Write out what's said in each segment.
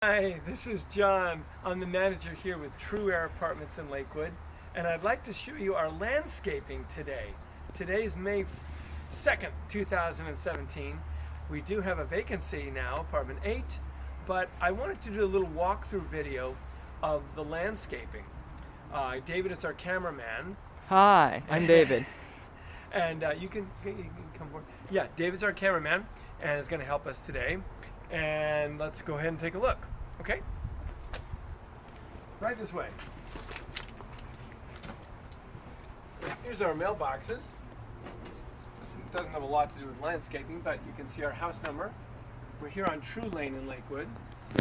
Hi, this is John. I'm the manager here with Truaire Apartments in Lakewood, and I'd like to show you our landscaping today. Today's May 2nd, 2017. We do have a vacancy now, apartment 8, but I wanted to do a little walkthrough video of the landscaping. David is our cameraman. Hi, I'm David. And you can come forward. Yeah, David's our cameraman and is going to help us today. And let's go ahead and take a look. Okay? Right this way. Here's our mailboxes. This doesn't have a lot to do with landscaping, but you can see our house number. We're here on True Lane in Lakewood.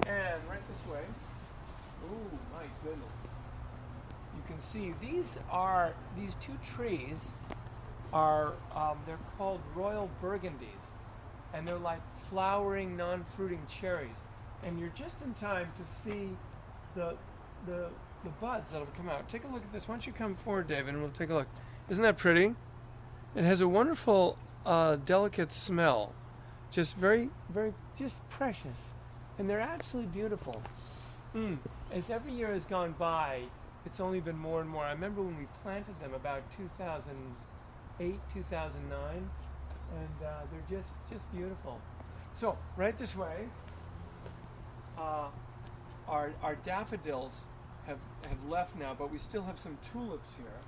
And right this way. Ooh, my goodness. You can see these two trees are they're called Royal Burgundies, and they're like flowering, non-fruiting cherries. And you're just in time to see the buds that'll come out. Take a look at this. Why don't you come forward, David, and we'll take a look. Isn't that pretty? It has a wonderful, delicate smell. Just very, very, just precious. And they're absolutely beautiful. As every year has gone by, it's only been more and more. I remember when we planted them about 2008, 2009, and they're just beautiful. So right this way, our daffodils have left now, but we still have some tulips here,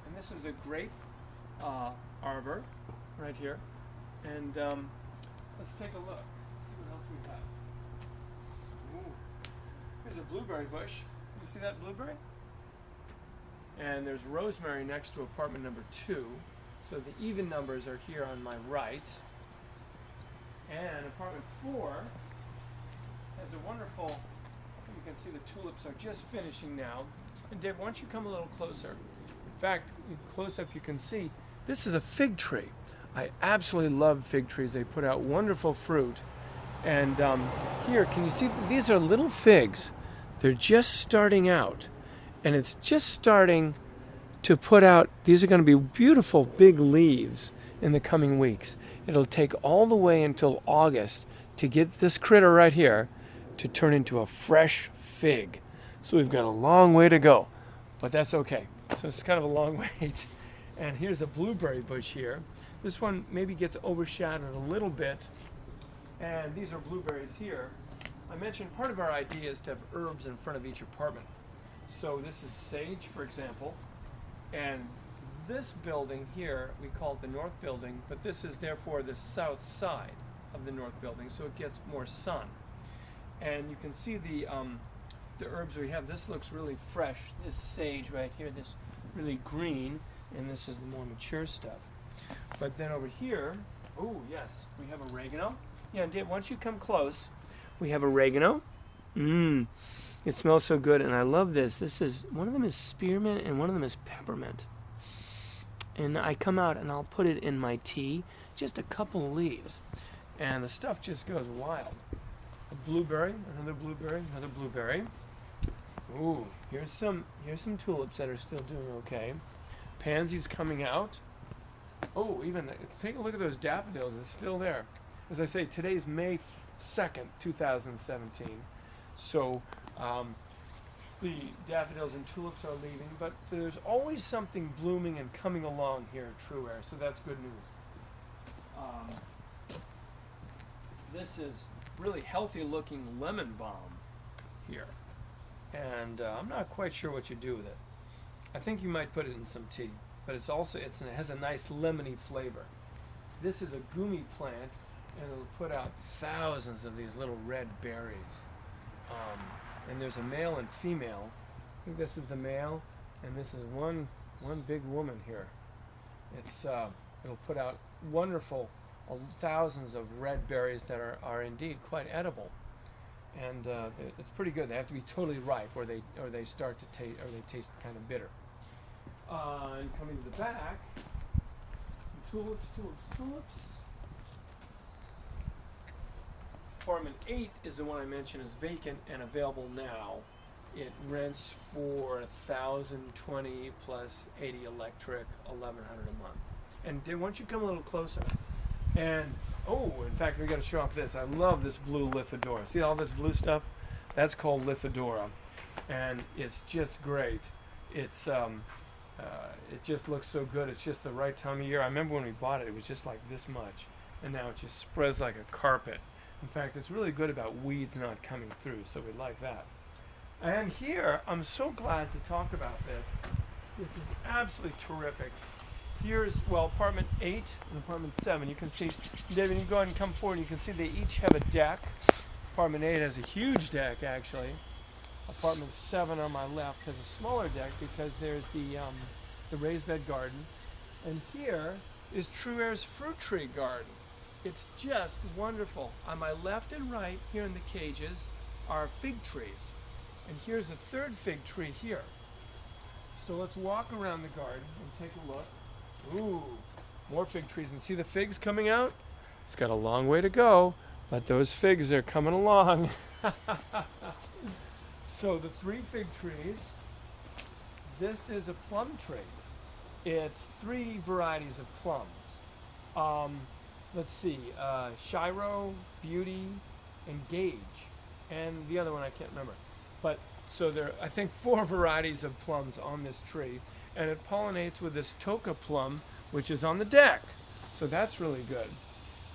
and this is a grape arbor right here. And let's take a look. See what else we have. Ooh. Here's a blueberry bush. You see that blueberry? And there's rosemary next to apartment number 2. So the even numbers are here on my right. And apartment 4 has a wonderful, you can see the tulips are just finishing now. And Dave, why don't you come a little closer? In fact, close up you can see, this is a fig tree. I absolutely love fig trees. They put out wonderful fruit. And here, can you see, these are little figs. They're just starting out. And it's just starting to put out, these are going to be beautiful big leaves in the coming weeks. It'll take all the way until August to get this critter right here to turn into a fresh fig. So we've got a long way to go, but that's okay. So it's kind of a long wait. And here's a blueberry bush here. This one maybe gets overshadowed a little bit. And these are blueberries here. I mentioned part of our idea is to have herbs in front of each apartment. So this is sage, for example, and this building here, we call it the north building, but this is therefore the south side of the north building, so it gets more sun. And you can see the herbs we have. This looks really fresh. This sage right here, this really green, and this is the more mature stuff. But then over here, oh yes, we have oregano. Yeah, Dave, why don't you come close? We have oregano. It smells so good, and I love this. This is, one of them is spearmint and one of them is peppermint. And I come out and I'll put it in my tea, just a couple of leaves, and the stuff just goes wild. A blueberry, another blueberry, another blueberry. Ooh, here's some tulips that are still doing okay. Pansies coming out. Oh, even, take a look at those daffodils, it's still there. As I say, today's May 2nd, 2017. So the daffodils and tulips are leaving, but there's always something blooming and coming along here at Truaire, so that's good news. This is really healthy looking lemon balm here, and I'm not quite sure what you do with it. I think you might put it in some tea, but it has a nice lemony flavor. This is a gumi plant, and it'll put out thousands of these little red berries. And there's a male and female. I think this is the male, and this is one big woman here. It'll put out wonderful thousands of red berries that are indeed quite edible, and it's pretty good. They have to be totally ripe, or they start to taste, or they taste kind of bitter. And coming to the back, tulips. Apartment 8 is the one I mentioned is vacant and available now. It rents for $1,020 plus 80 electric, $1,100 a month. And why don't you come a little closer? And, oh, in fact, we got to show off this. I love this blue Liffadora. See all this blue stuff? That's called Lithidora, and it's just great. It's it just looks so good. It's just the right time of year. I remember when we bought it, it was just like this much, and now it just spreads like a carpet. In fact, it's really good about weeds not coming through, so we like that. And here, I'm so glad to talk about this. This is absolutely terrific. Here's, well, apartment 8 and apartment 7. You can see, David, you go ahead and come forward. You can see they each have a deck. Apartment 8 has a huge deck, actually. Apartment 7 on my left has a smaller deck because there's the raised bed garden. And here is Truaire's fruit tree garden. It's just wonderful. On my left and right, here in the cages, are fig trees. And here's a third fig tree here. So let's walk around the garden and take a look. Ooh, more fig trees. And see the figs coming out? It's got a long way to go, but those figs are coming along. So the 3 fig trees, this is a plum tree. It's 3 varieties of plums. Let's see, Shiro, Beauty, and Gage. And the other one I can't remember. But so there are, I think, 4 varieties of plums on this tree. And it pollinates with this toka plum, which is on the deck. So that's really good.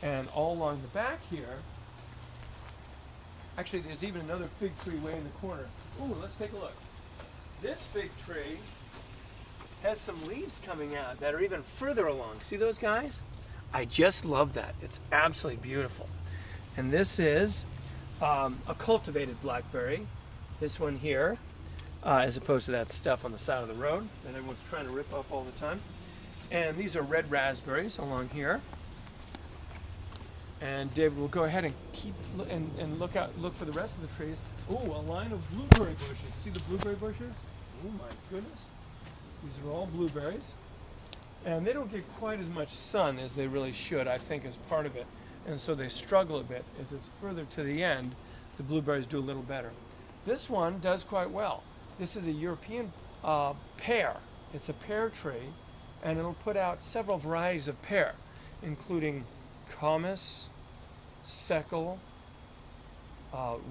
And all along the back here, actually there's even another fig tree way in the corner. Ooh, let's take a look. This fig tree has some leaves coming out that are even further along. See those guys? I just love that. It's absolutely beautiful. And this is a cultivated blackberry. This one here, as opposed to that stuff on the side of the road that everyone's trying to rip up all the time. And these are red raspberries along here. And David will go ahead and look for the rest of the trees. Ooh, a line of blueberry bushes. See the blueberry bushes? Oh my goodness. These are all blueberries. And they don't get quite as much sun as they really should, I think, as part of it. And so they struggle a bit. As it's further to the end, the blueberries do a little better. This one does quite well. This is a European pear. It's a pear tree, and it'll put out several varieties of pear, including Comus, Seckel,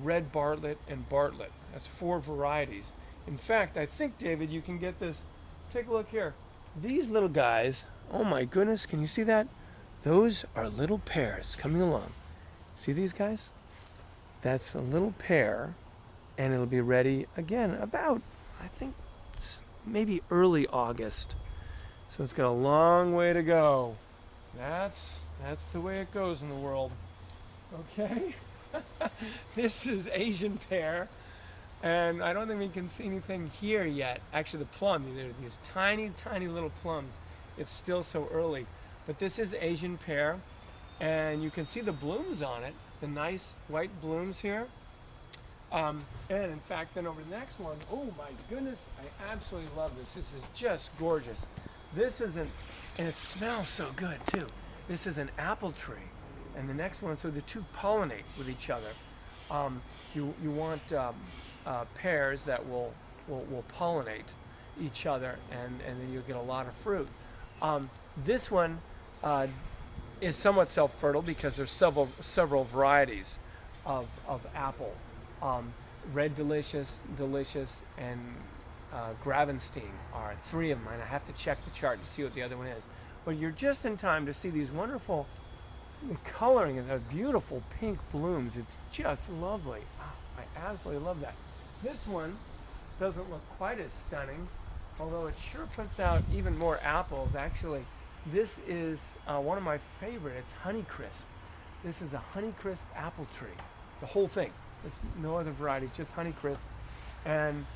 Red Bartlett, and Bartlett. That's 4 varieties. In fact, I think, David, you can get this. Take a look here. These little guys, oh my goodness, can you see that? Those are little pears coming along. See these guys? That's a little pear, and it'll be ready again about, I think, it's maybe early August. So it's got a long way to go. That's the way it goes in the world. Okay? This is Asian pear. And I don't think we can see anything here yet. Actually, the plum, there are these tiny, tiny little plums. It's still so early. But this is Asian pear. And you can see the blooms on it, the nice white blooms here. And in fact, then over the next one, oh my goodness, I absolutely love this. This is just gorgeous. This is and it smells so good too. This is an apple tree. And the next one, so the 2 pollinate with each other. You want pears that will pollinate each other, and then you'll get a lot of fruit. This one is somewhat self-fertile because there's several varieties of apple. Red Delicious, and Gravenstein are 3 of them. And I have to check the chart to see what the other one is. But you're just in time to see these wonderful coloring and the beautiful pink blooms. It's just lovely. Oh, I absolutely love that. This one doesn't look quite as stunning, although it sure puts out even more apples. Actually, this is one of my favorite. It's Honeycrisp. This is a Honeycrisp apple tree. The whole thing. It's no other varieties, just Honeycrisp. And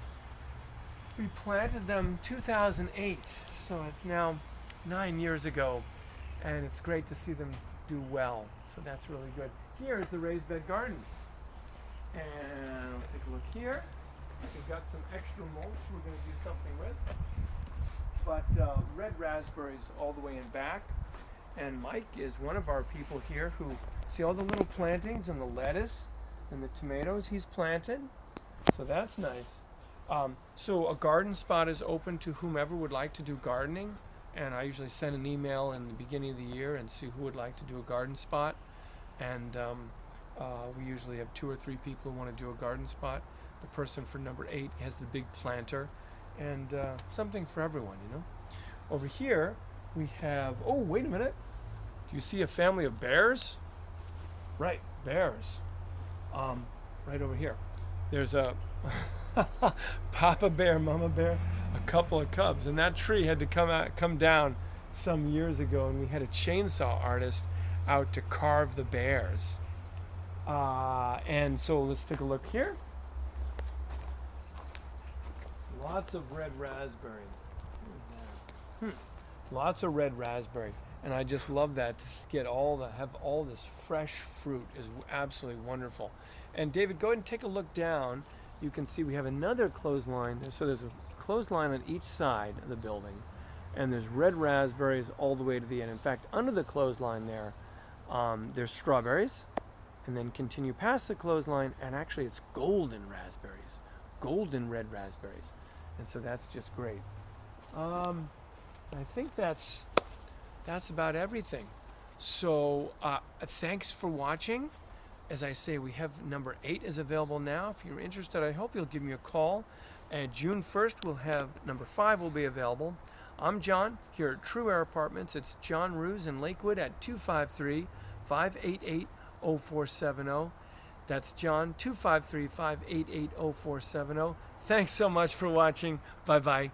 we planted them 2008, so it's now 9 years ago, and it's great to see them do well. So that's really good. Here's the raised bed garden. And I'll take a look here. We've got some extra mulch we're going to do something with. But red raspberries all the way in back. And Mike is one of our people here who, see all the little plantings and the lettuce and the tomatoes he's planted? So that's nice. So a garden spot is open to whomever would like to do gardening. And I usually send an email in the beginning of the year and see who would like to do a garden spot. And We usually have 2 or 3 people who want to do a garden spot. The person for number 8 has the big planter, and something for everyone, you know. Over here we have, oh, wait a minute. Do you see a family of bears? Right, bears. Right over here. There's a Papa bear, Mama bear, a couple of cubs, and that tree had to come down some years ago, and we had a chainsaw artist out to carve the bears. And so let's take a look here. Lots of red raspberry. Lots of red raspberry, and I just love that to get have all this fresh fruit is absolutely wonderful. And David, go ahead and take a look down. You can see we have another clothesline. So there's a clothesline on each side of the building, and there's red raspberries all the way to the end. In fact, under the clothesline there's strawberries, and then continue past the clothesline, and actually it's golden raspberries, golden red raspberries, and so that's just great. I think that's about everything. So thanks for watching. As I say, we have number 8 is available now. If you're interested, I hope you'll give me a call. And June 1st, we'll have number 5 will be available. I'm John here at Truaire Apartments. It's John Ruse in Lakewood at 253-588-0470. That's John, 253-588-0470. Thanks so much for watching. Bye-bye.